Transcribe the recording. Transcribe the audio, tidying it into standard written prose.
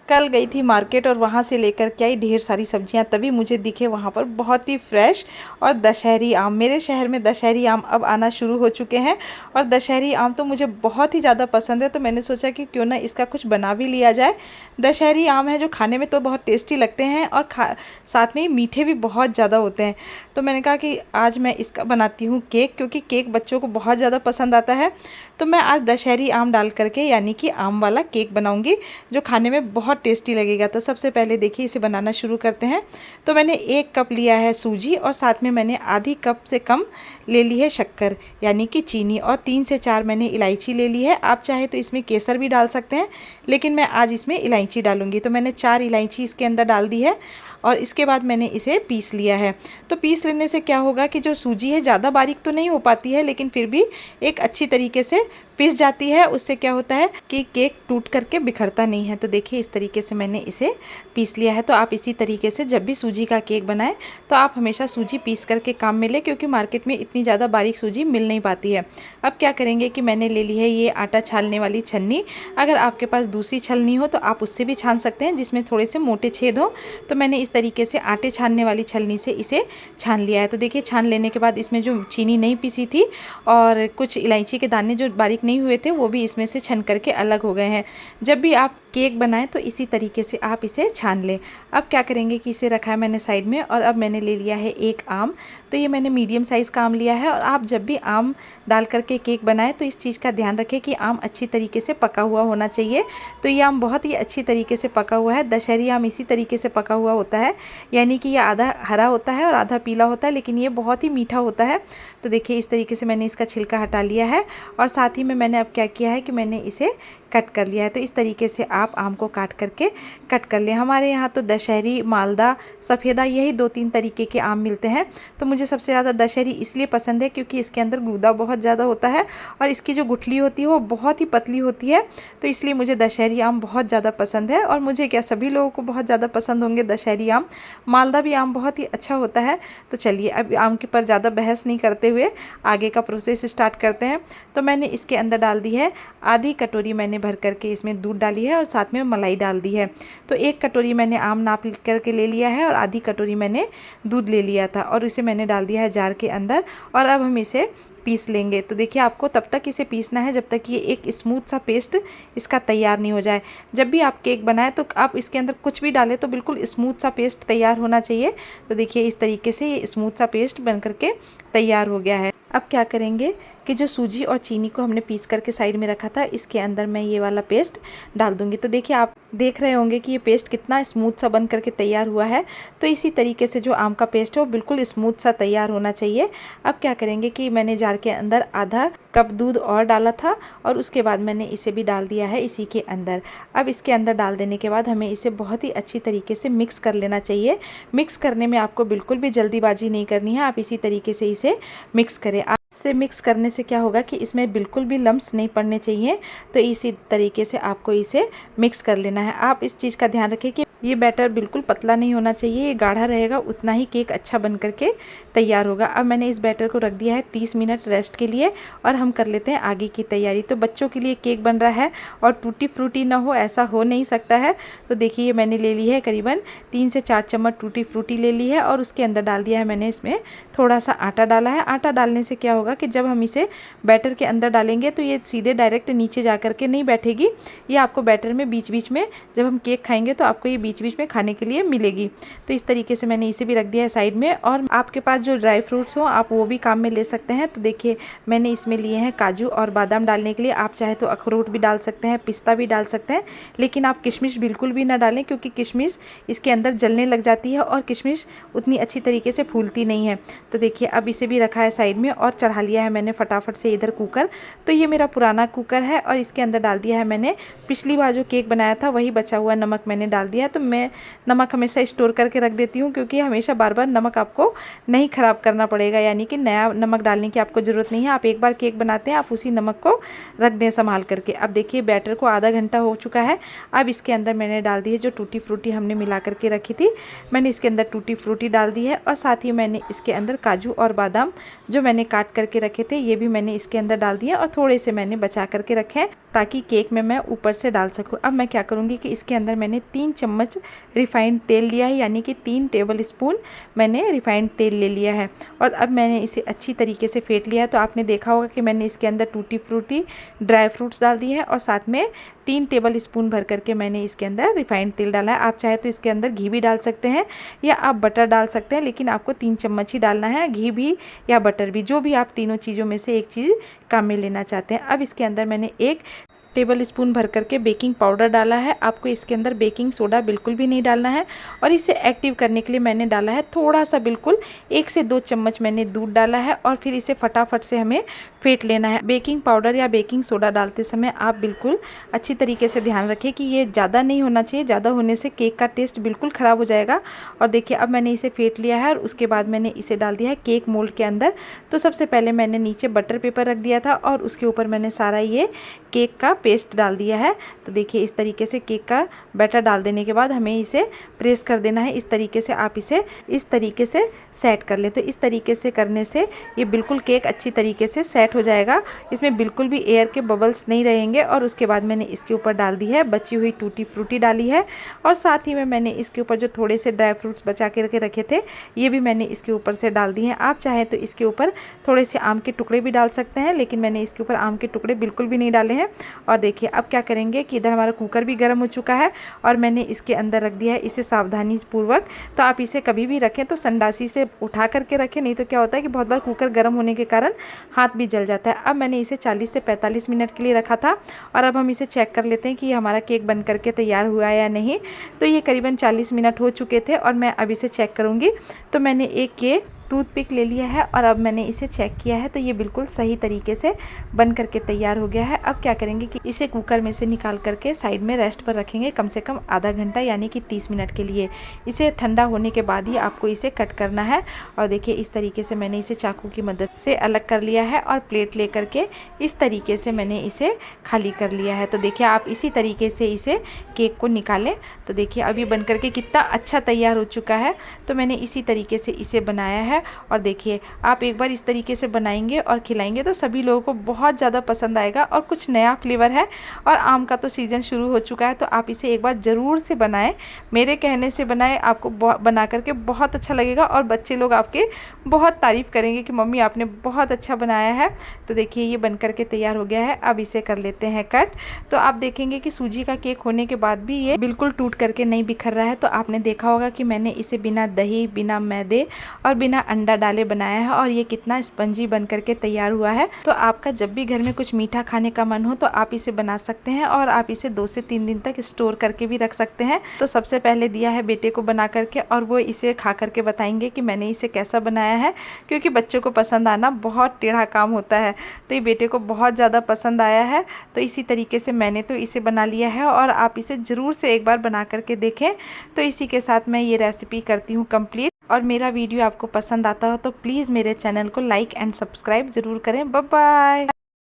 कल गई थी मार्केट और वहाँ से लेकर के आई ढेर सारी सब्जियाँ, तभी मुझे दिखे वहाँ पर बहुत ही फ्रेश और दशहरी आम। मेरे शहर में दशहरी आम अब आना शुरू हो चुके हैं और दशहरी आम तो मुझे बहुत ही ज़्यादा पसंद है, तो मैंने सोचा कि क्यों ना इसका कुछ बना भी लिया जाए। दशहरी आम है जो खाने में तो बहुत टेस्टी लगते हैं और साथ में ही मीठे भी बहुत ज़्यादा होते हैं। तो मैंने कहा कि आज मैं इसका बनाती हूँ केक, क्योंकि केक बच्चों को बहुत ज़्यादा पसंद आता है। तो मैं आज दशहरी आम डाल करके यानी कि आम वाला केक बनाऊंगी जो खाने में बहुत टेस्टी लगेगा। तो सबसे पहले देखिए इसे बनाना शुरू करते हैं। तो मैंने 1 कप लिया है सूजी और साथ में मैंने आधी कप से कम ले ली है शक्कर यानी कि चीनी, और 3 से 4 मैंने इलायची ले ली है। आप चाहे तो इसमें केसर भी डाल सकते हैं, लेकिन मैं आज इसमें इलायची डालूंगी। तो मैंने 4 इलायची इसके अंदर डाल दी है और इसके बाद मैंने इसे पीस लिया है। तो पीस लेने से क्या होगा कि जो सूजी है ज़्यादा बारीक तो नहीं हो पाती है, लेकिन फिर भी एक अच्छी तरीके से पिस जाती है। उससे क्या होता है कि केक टूट करके बिखरता नहीं है। तो देखिए इस तरीके से मैंने इसे पीस लिया है। तो आप इसी तरीके से जब भी सूजी का केक बनाएं तो आप हमेशा सूजी पीस करके काम में लें, क्योंकि मार्केट में इतनी ज़्यादा बारीक सूजी मिल नहीं पाती है। अब क्या करेंगे कि मैंने ले ली है ये आटा छानने वाली छन्नी। अगर आपके पास दूसरी छलनी हो तो आप उससे भी छान सकते हैं जिसमें थोड़े से मोटे छेद हो। तो मैंने इस तरीके से आटे छानने वाली छलनी से इसे छान लिया है। तो देखिए छान लेने के बाद इसमें जो चीनी नहीं पीसी थी और कुछ इलायची के दाने जो बारीक नहीं हुए थे वो भी इसमें से छन करके अलग हो गए हैं। जब भी आप केक बनाएं तो इसी तरीके से आप इसे छान लें। अब क्या करेंगे कि इसे रखा है मैंने साइड में, और अब मैंने ले लिया है 1 आम। तो ये मैंने मीडियम साइज़ का आम लिया है। और आप जब भी आम डाल करके केक बनाएं तो इस चीज़ का ध्यान रखें कि आम अच्छी तरीके से पका हुआ होना चाहिए। तो ये आम बहुत ही अच्छी तरीके से पका हुआ है। दशहरी आम इसी तरीके से पका हुआ होता है, यानी कि ये आधा हरा होता है और आधा पीला होता है, लेकिन ये बहुत ही मीठा होता है। तो देखिए इस तरीके से मैंने इसका छिलका हटा लिया है और साथ ही में मैंने अब क्या किया है कि मैंने इसे कट कर लिया है। तो इस तरीके से आप आम को काट करके कट कर लें। हमारे यहाँ तो दशहरी, मालदा, सफ़ेदा यही 2-3 तरीके के आम मिलते हैं। तो मुझे सबसे ज़्यादा दशहरी इसलिए पसंद है क्योंकि इसके अंदर गूदा बहुत ज़्यादा होता है और इसकी जो गुठली होती है वो बहुत ही पतली होती है। तो इसलिए मुझे दशहरी आम बहुत ज़्यादा पसंद है, और मुझे क्या सभी लोगों को बहुत ज़्यादा पसंद होंगे दशहरी आम। मालदा भी आम बहुत ही अच्छा होता है। तो चलिए अब आम के ऊपर ज़्यादा बहस नहीं करते हुए आगे का प्रोसेस स्टार्ट करते हैं। तो मैंने इसके अंदर डाल दी है आधी कटोरी, मैंने भर करके इसमें दूध डाली है और साथ में मलाई डाल दी है। तो 1 कटोरी मैंने आम नाप करके ले लिया है और आधी कटोरी मैंने दूध ले लिया था और इसे मैंने डाल दिया है जार के अंदर। और अब हम इसे पीस लेंगे। तो देखिए आपको तब तक इसे पीसना है जब तक ये एक स्मूथ सा पेस्ट इसका तैयार नहीं हो जाए। जब भी आप केक बनाएं तो आप इसके अंदर कुछ भी डालें तो बिल्कुल स्मूथ सा पेस्ट तैयार होना चाहिए। तो देखिए इस तरीके से ये स्मूथ सा पेस्ट बन करके तैयार हो गया है। अब क्या करेंगे कि जो सूजी और चीनी को हमने पीस करके साइड में रखा था इसके अंदर मैं ये वाला पेस्ट डाल दूंगी। तो देखिए आप देख रहे होंगे कि ये पेस्ट कितना स्मूथ सा बन करके तैयार हुआ है। तो इसी तरीके से जो आम का पेस्ट है वो बिल्कुल स्मूथ सा तैयार होना चाहिए। अब क्या करेंगे कि मैंने जार के अंदर आधा कप दूध और डाला था और उसके बाद मैंने इसे भी डाल दिया है इसी के अंदर। अब इसके अंदर डाल देने के बाद हमें इसे बहुत ही अच्छी तरीके से मिक्स कर लेना चाहिए। मिक्स करने में आपको बिल्कुल भी जल्दीबाजी नहीं करनी है, आप इसी तरीके से इसे मिक्स करें। से मिक्स करने से क्या होगा कि इसमें बिल्कुल भी लम्स नहीं पड़ने चाहिए। तो इसी तरीके से आपको इसे मिक्स कर लेना है। आप इस चीज़ का ध्यान रखें कि ये बैटर बिल्कुल पतला नहीं होना चाहिए, ये गाढ़ा रहेगा उतना ही केक अच्छा बन करके तैयार होगा। अब मैंने इस बैटर को रख दिया है 30 मिनट रेस्ट के लिए और हम कर लेते हैं आगे की तैयारी। तो बच्चों के लिए केक बन रहा है और टूटी फ्रूटी ना हो ऐसा हो नहीं सकता है। तो देखिए मैंने ले ली है करीबन 3 से 4 चम्मच टूटी फ्रूटी ले ली है और उसके अंदर डाल दिया है मैंने इसमें थोड़ा सा आटा डाला है। आटा डालने से क्या होगा कि जब हम इसे बैटर के अंदर डालेंगे तो ये सीधे डायरेक्ट नीचे जा कर के नहीं बैठेगी, ये आपको बैटर में बीच बीच में जब हम केक खाएंगे तो आपको ये बीच बीच में खाने के लिए मिलेगी। तो इस तरीके से मैंने इसे भी रख दिया है साइड में। और आपके पास जो ड्राई फ्रूट्स हो आप वो भी काम में ले सकते हैं। तो देखिए मैंने इसमें लिए हैं काजू और बादाम डालने के लिए। आप चाहे तो अखरोट भी डाल सकते हैं, पिस्ता भी डाल सकते हैं, लेकिन आप किशमिश बिल्कुल भी ना डालें क्योंकि किशमिश इसके अंदर जलने लग जाती है और किशमिश उतनी अच्छी तरीके से फूलती नहीं है। तो देखिए अब इसे भी रखा है साइड में और चढ़ा लिया है मैंने फटाफट से इधर कुकर। तो ये मेरा पुराना कुकर है और इसके अंदर डाल दिया है मैंने पिछली बार जो केक बनाया था वही बचा हुआ नमक मैंने डाल दिया। तो मैं नमक हमेशा स्टोर करके रख देती हूँ क्योंकि हमेशा बार बार नमक आपको नहीं ख़राब करना पड़ेगा, यानी कि नया नमक डालने की आपको ज़रूरत नहीं है। आप एक बार केक बनाते हैं आप उसी नमक को रख दें संभाल करके। अब देखिए बैटर को आधा घंटा हो चुका है। अब इसके अंदर मैंने डाल दी है जो टूटी फ्रूटी हमने मिला करके रखी थी, मैंने इसके अंदर टूटी फ्रूटी डाल दी है और साथ ही मैंने इसके अंदर काजू और बादाम जो मैंने काट करके रखे थे ये भी मैंने इसके अंदर डाल दिया और थोड़े से मैंने बचा करके रखे हैं। ताकि केक में मैं ऊपर से डाल सकूं। अब मैं क्या करूंगी कि इसके अंदर मैंने 3 चम्मच रिफ़ाइंड तेल लिया है, यानी कि 3 टेबल स्पून मैंने रिफ़ाइंड तेल ले लिया है और अब मैंने इसे अच्छी तरीके से फेंट लिया है। तो आपने देखा होगा कि मैंने इसके अंदर टूटी फ्रूटी ड्राई फ्रूट्स डाल दिए हैं और साथ में 3 टेबल स्पून भर करके मैंने इसके अंदर रिफ़ाइंड तेल डाला है। आप चाहे तो इसके अंदर घी भी डाल सकते हैं या आप बटर डाल सकते हैं, लेकिन आपको 3 चम्मच ही डालना है, घी भी या बटर भी, जो भी आप तीनों चीज़ों में से एक चीज़ काम में लेना चाहते हैं। अब इसके अंदर मैंने 1 टेबल स्पून भर करके बेकिंग पाउडर डाला है। आपको इसके अंदर बेकिंग सोडा बिल्कुल भी नहीं डालना है और इसे एक्टिव करने के लिए मैंने डाला है थोड़ा सा, बिल्कुल 1 से 2 चम्मच मैंने दूध डाला है और फिर इसे फटाफट से हमें फेंट लेना है। बेकिंग पाउडर या बेकिंग सोडा डालते समय आप बिल्कुल अच्छी तरीके से ध्यान रखें कि ये ज़्यादा नहीं होना चाहिए, ज़्यादा होने से केक का टेस्ट बिल्कुल ख़राब हो जाएगा। और देखिए अब मैंने इसे फेंट लिया है और उसके बाद मैंने इसे डाल दिया है केक मोल्ड के अंदर। तो सबसे पहले मैंने नीचे बटर पेपर रख दिया था और उसके ऊपर मैंने सारा ये केक का पेस्ट डाल दिया है। तो देखिए इस तरीके से केक का बैटर डाल देने के बाद हमें इसे प्रेस कर देना है। इस तरीके से आप इसे इस तरीके से सेट कर लें। तो इस तरीके से करने से ये बिल्कुल केक अच्छी तरीके से सेट हो जाएगा, इसमें बिल्कुल भी एयर के बबल्स नहीं रहेंगे। और उसके बाद मैंने इसके ऊपर डाल दी है बची हुई टूटी फ्रूटी डाली है और साथ ही में मैंने इसके ऊपर जो थोड़े से ड्राई फ्रूट्स बचा के रखे थे ये भी मैंने इसके ऊपर से डाल दिए हैं। आप चाहे तो इसके ऊपर थोड़े से आम के टुकड़े भी डाल सकते हैं, लेकिन मैंने इसके ऊपर आम के टुकड़े बिल्कुल भी नहीं डाले हैं। और देखिए अब क्या करेंगे कि इधर हमारा कुकर भी गर्म हो चुका है और मैंने इसके अंदर रख दिया है इसे सावधानी पूर्वक। तो आप इसे कभी भी रखें तो संडासी से उठा करके रखें, नहीं तो क्या होता है कि बहुत बार कुकर गर्म होने के कारण हाथ भी जल जाता है। अब मैंने इसे 40 से 45 मिनट के लिए रखा था और अब हम इसे चेक कर लेते हैं कि हमारा केक बन करके तैयार हुआ है या नहीं। तो ये करीबन 40 मिनट हो चुके थे और मैं अब इसे चेक करूँगी। तो मैंने एक ये टूथपिक ले लिया है और अब मैंने इसे चेक किया है तो ये बिल्कुल सही तरीके से बन करके तैयार हो गया है। अब क्या करेंगे कि इसे कुकर में से निकाल करके साइड में रेस्ट पर रखेंगे कम से कम आधा घंटा, यानी कि 30 मिनट के लिए। इसे ठंडा होने के बाद ही आपको इसे कट करना है। और देखिए इस तरीके से मैंने इसे चाकू की मदद से अलग कर लिया है और प्लेट ले करके इस तरीके से मैंने इसे खाली कर लिया है। तो देखिए आप इसी तरीके से इसे केक को निकालें। तो देखिए अब ये बन करके कितना अच्छा तैयार हो चुका है। तो मैंने इसी तरीके से इसे बनाया है और देखिए आप एक बार इस तरीके से बनाएंगे और खिलाएंगे तो सभी लोगों को बहुत ज़्यादा पसंद आएगा। और कुछ नया फ्लेवर है और आम का तो सीज़न शुरू हो चुका है, तो आप इसे एक बार ज़रूर से बनाएं, मेरे कहने से बनाएं, आपको बना करके बहुत अच्छा लगेगा और बच्चे लोग आपके बहुत तारीफ़ करेंगे कि मम्मी आपने बहुत अच्छा बनाया है। तो देखिए ये बन करके तैयार हो गया है। अब इसे कर लेते हैं कट। तो आप देखेंगे कि सूजी का केक होने के बाद भी ये बिल्कुल टूट करके नहीं बिखर रहा है। तो आपने देखा होगा कि मैंने इसे बिना दही, बिना मैदे और बिना अंडा डाले बनाया है और ये कितना स्पंजी बन करके तैयार हुआ है। तो आपका जब भी घर में कुछ मीठा खाने का मन हो तो आप इसे बना सकते हैं और आप इसे 2 से 3 दिन तक स्टोर करके भी रख सकते हैं। तो सबसे पहले दिया है बेटे को बना करके और वो इसे खा करके बताएंगे कि मैंने इसे कैसा बनाया है, क्योंकि बच्चों को पसंद आना बहुत टेढ़ा काम होता है। तो ये बेटे को बहुत ज़्यादा पसंद आया है। तो इसी तरीके से मैंने तो इसे बना लिया है और आप इसे ज़रूर से एक बार बना करके देखें। तो इसी के साथ मैं ये रेसिपी करती हूँ कंप्लीट। और मेरा वीडियो आपको पसंद आता हो तो प्लीज़ मेरे चैनल को लाइक एंड सब्सक्राइब ज़रूर करें। Bye bye.